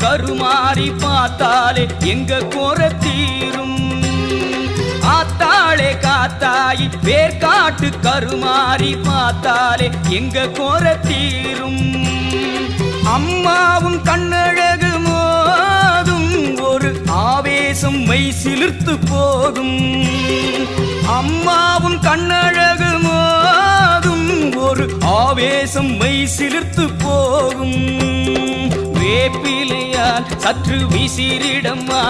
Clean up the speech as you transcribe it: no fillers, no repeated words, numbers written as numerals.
கருமாறி பார்த்தாலே எங்க கோர தீரும். ஆத்தாளே காத்தாயி வேர்காட்டு கருமாறி பார்த்தாலே எங்க கோர தீரும். அம்மாவும் கண்ணழகு மோதும் ஒரு ஆவேசம் மெய் சிலிர்த்து போகும். அம்மாவும் கண்ணழகு மோதும் ஒரு ஆவேசம் மெய் சிலிர்த்து போகும். வேப்பிலையால் சற்று விசிறிடம்மா